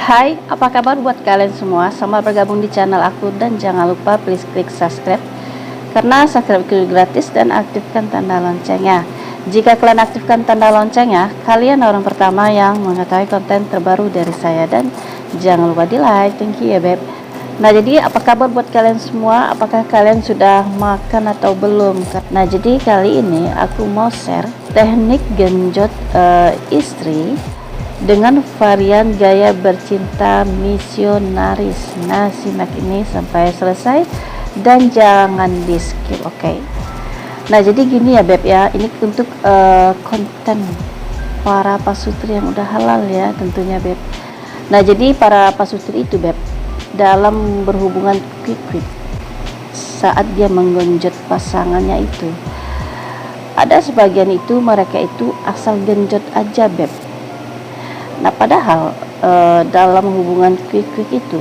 Hai, apa kabar buat kalian semua? Selamat bergabung di channel aku dan jangan lupa please klik subscribe karena subscribe itu gratis dan aktifkan tanda loncengnya. Jika kalian aktifkan tanda loncengnya, kalian orang pertama yang mengetahui konten terbaru dari saya dan jangan lupa di like. Thank you ya beb. Nah jadi apa kabar buat kalian semua? Apakah kalian sudah makan atau belum? Nah jadi kali ini aku mau share teknik genjot istri dengan varian gaya bercinta misionaris. Nah simak ini sampai selesai dan jangan di skip, oke? Nah jadi gini ya beb ya, ini untuk konten para pasutri yang udah halal ya tentunya beb. Nah jadi para pasutri itu beb, dalam berhubungan quick saat dia menggenjot pasangannya itu, ada sebagian itu mereka itu asal genjot aja beb. Nah padahal dalam hubungan quick itu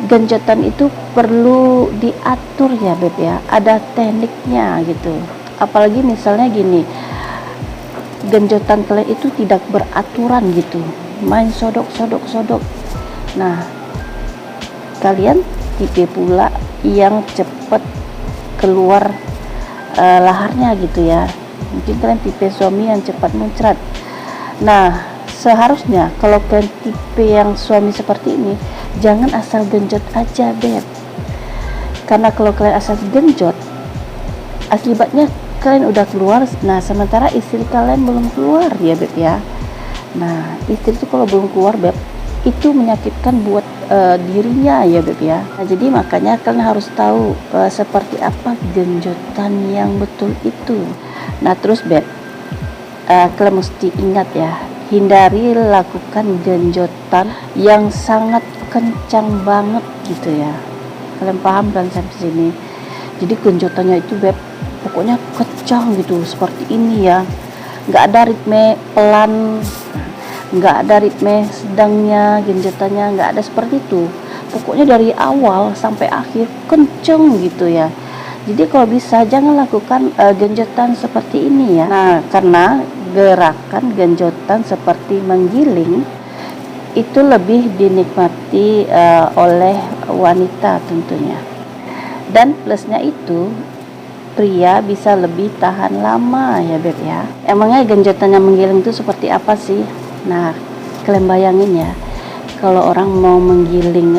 genjotan itu perlu diatur ya beb ya, ada tekniknya gitu. Apalagi misalnya gini, genjotan kalian itu tidak beraturan gitu, main sodok. Nah kalian tipe pula yang cepet keluar laharnya gitu ya, mungkin kalian tipe suami yang cepat muncrat. Nah seharusnya kalau kalian tipe yang suami seperti ini, jangan asal genjot aja beb, karena kalau kalian asal genjot akibatnya kalian udah keluar, nah sementara istri kalian belum keluar ya beb ya. Nah istri itu kalau belum keluar beb, itu menyakitkan buat dirinya ya beb ya. Nah jadi makanya kalian harus tahu seperti apa genjotan yang betul itu. Nah terus beb, kalian mesti ingat ya, hindari lakukan genjotan yang sangat kencang banget gitu ya. Kalian paham kan sampai sini? Jadi genjotannya itu beb pokoknya kencang gitu seperti ini ya, nggak ada ritme pelan, nggak ada ritme sedangnya, genjotannya nggak ada seperti itu. Pokoknya dari awal sampai akhir kenceng gitu ya. Jadi kalau bisa jangan lakukan genjotan seperti ini ya. Nah karena gerakan genjotan seperti menggiling itu lebih dinikmati oleh wanita tentunya, dan plusnya itu pria bisa lebih tahan lama ya beb ya. Emangnya genjotan yang menggiling itu seperti apa sih? Nah kalian bayangin ya, kalau orang mau menggiling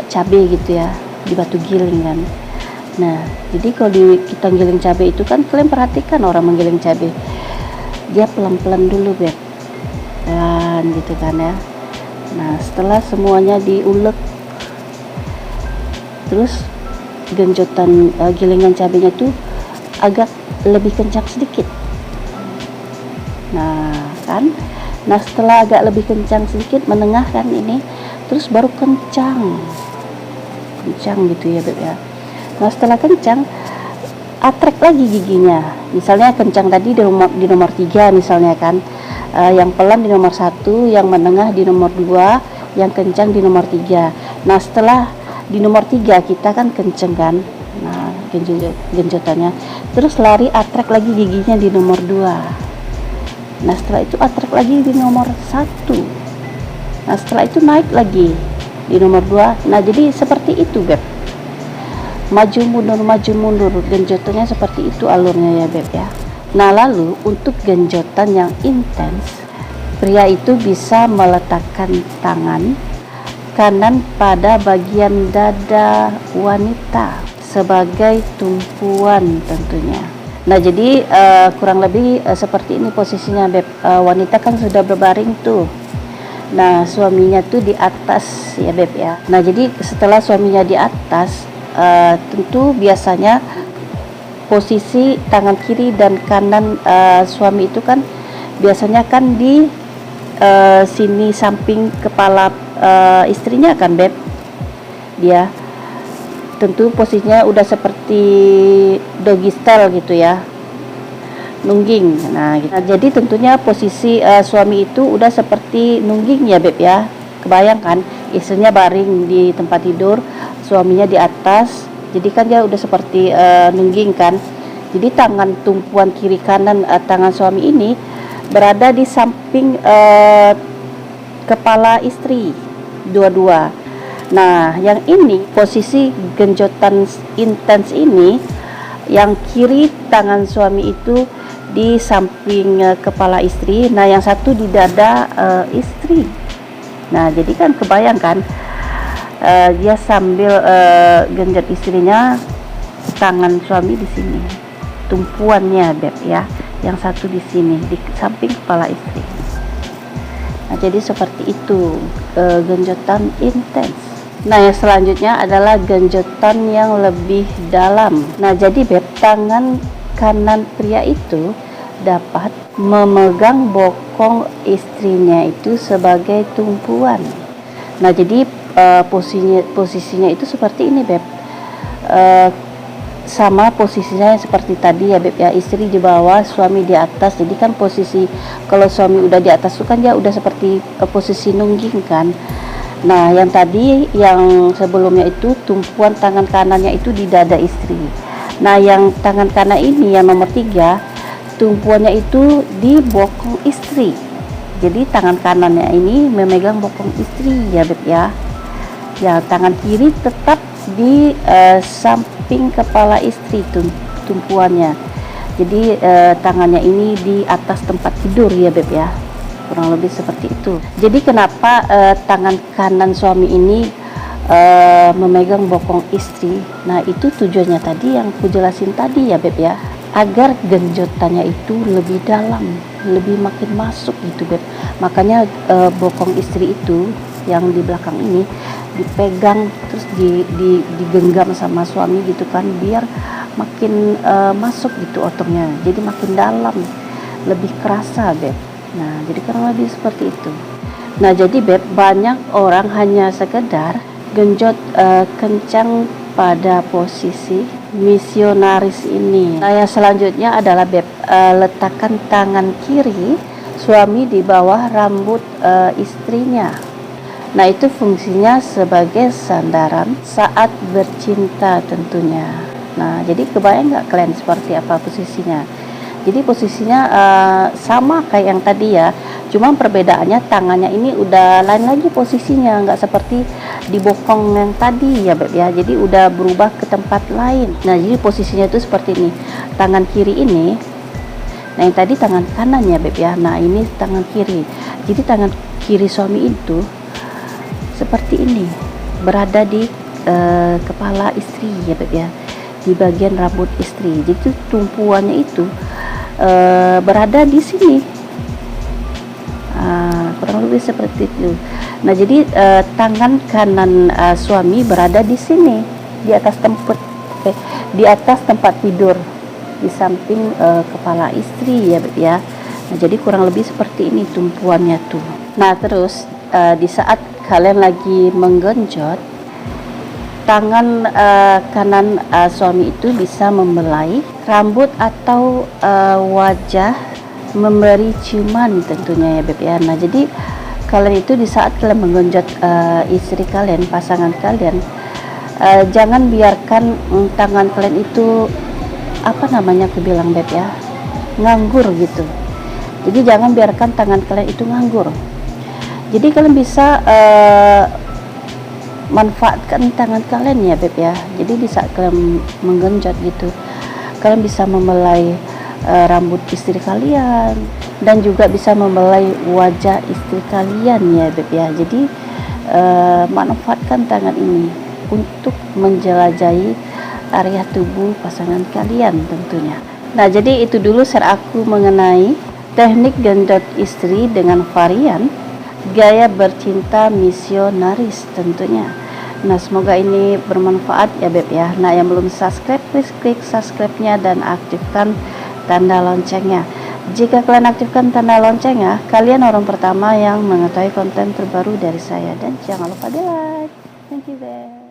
cabai gitu ya di batu giling kan. Nah jadi kalau kita giling cabai itu kan, kalian perhatikan orang menggiling cabai, dia pelan-pelan dulu beb, pelan gitu kan ya. Nah setelah semuanya diulek, terus genjotan gilingan cabenya tuh agak lebih kencang sedikit. Nah kan, nah setelah agak lebih kencang sedikit, menengah kan ini, terus baru kencang gitu ya beb ya. Nah setelah kencang, atrek lagi giginya. Misalnya kencang tadi di nomor 3 misalnya kan, yang pelan di nomor 1, yang menengah di nomor 2, yang kencang di nomor 3. Nah setelah di nomor 3 kita kan kenceng kan, nah genjotannya, terus lari atrek lagi giginya di nomor 2. Nah setelah itu atrek lagi di nomor 1. Nah setelah itu naik lagi di nomor 2. Nah jadi seperti itu beb, maju mundur genjotannya seperti itu alurnya ya beb ya. Nah lalu untuk genjotan yang intens, pria itu bisa meletakkan tangan kanan pada bagian dada wanita sebagai tumpuan tentunya. Nah jadi kurang lebih seperti ini posisinya beb. Wanita kan sudah berbaring tuh, nah suaminya tuh di atas ya beb ya. Nah jadi setelah suaminya di atas, tentu biasanya posisi tangan kiri dan kanan suami itu kan biasanya kan di sini samping kepala istrinya kan beb. Dia tentu posisinya udah seperti doggy style gitu ya, nungging. Nah gitu. Nah jadi tentunya posisi suami itu udah seperti nungging ya beb ya. Kebayangkan istrinya baring di tempat tidur, suaminya di atas, jadi kan dia udah seperti nungging kan. Jadi tangan tumpuan kiri kanan tangan suami ini berada di samping kepala istri, dua-dua. Nah, yang ini posisi genjotan intens ini, yang kiri tangan suami itu di samping kepala istri, nah yang satu di dada istri. Nah, jadi kan kebayangkan dia sambil genjot istrinya, tangan suami di sini, tumpuannya beb ya, yang satu di sini di samping kepala istri. Nah, jadi seperti itu genjotan intens. Nah, yang selanjutnya adalah genjotan yang lebih dalam. Nah, jadi beb, tangan kanan pria itu dapat memegang bokong istrinya itu sebagai tumpuan. Nah, jadi posisinya itu seperti ini beb, sama posisinya seperti tadi ya beb ya, istri di bawah, suami di atas. Jadi kan posisi kalau suami udah di atas itu kan dia udah seperti posisi nungging kan. Nah, yang tadi yang sebelumnya itu tumpuan tangan kanannya itu di dada istri. Nah, yang tangan kanan ini yang nomor 3, tumpuannya itu di bokong istri. Jadi tangan kanannya ini memegang bokong istri ya beb ya. Ya, tangan kiri tetap di samping kepala istri tumpuannya. Jadi tangannya ini di atas tempat tidur ya beb ya, kurang lebih seperti itu. Jadi kenapa tangan kanan suami ini memegang bokong istri? Nah, itu tujuannya tadi yang aku jelasin tadi ya beb ya, agar genjotannya itu lebih dalam, lebih makin masuk gitu beb. Makanya bokong istri itu yang di belakang ini dipegang terus digenggam sama suami gitu kan, biar makin masuk gitu otongnya, jadi makin dalam, lebih kerasa beb. Nah, jadi kurang lebih seperti itu. Nah, jadi beb, banyak orang hanya sekedar genjot kencang pada posisi misionaris ini. Nah, yang selanjutnya adalah beb, letakkan tangan kiri suami di bawah rambut istrinya. Nah, itu fungsinya sebagai sandaran saat bercinta tentunya. Nah, jadi kebayang nggak kalian seperti apa posisinya? Jadi posisinya sama kayak yang tadi ya, cuma perbedaannya tangannya ini udah lain lagi posisinya, nggak seperti di bokong yang tadi ya beb ya. Jadi udah berubah ke tempat lain. Nah, jadi posisinya itu seperti ini, tangan kiri ini, nah yang tadi tangan kanan ya beb ya, nah ini tangan kiri. Jadi tangan kiri suami itu seperti ini, berada di kepala istri ya beb ya, di bagian rambut istri. Jadi tumpuannya itu berada di sini, kurang lebih seperti itu. Nah, jadi tangan kanan suami berada di sini, di atas tempat tidur, di samping kepala istri ya beb ya. Nah, jadi kurang lebih seperti ini tumpuannya tuh. Nah, terus di saat kalian lagi menggenjot, tangan kanan suami itu bisa membelai rambut atau wajah, memberi ciuman tentunya ya beb ya. Nah, jadi kalian itu di saat kalian menggenjot istri kalian, pasangan kalian, jangan biarkan tangan kalian itu apa namanya aku bilang beb ya, nganggur gitu. Jadi jangan biarkan tangan kalian itu nganggur. Jadi kalian bisa manfaatkan tangan kalian ya beb ya. Jadi di saat kalian menggenjot gitu, kalian bisa membelai rambut istri kalian, dan juga bisa membelai wajah istri kalian ya beb ya. Jadi manfaatkan tangan ini untuk menjelajahi area tubuh pasangan kalian tentunya. Nah, jadi itu dulu share aku mengenai teknik genjot istri dengan varian gaya bercinta misionaris tentunya. Nah, semoga ini bermanfaat ya beb ya. Nah, yang belum subscribe, please klik subscribe-nya dan aktifkan tanda loncengnya. Jika kalian aktifkan tanda loncengnya, kalian orang pertama yang mengetahui konten terbaru dari saya. Dan jangan lupa di like. Thank you beb.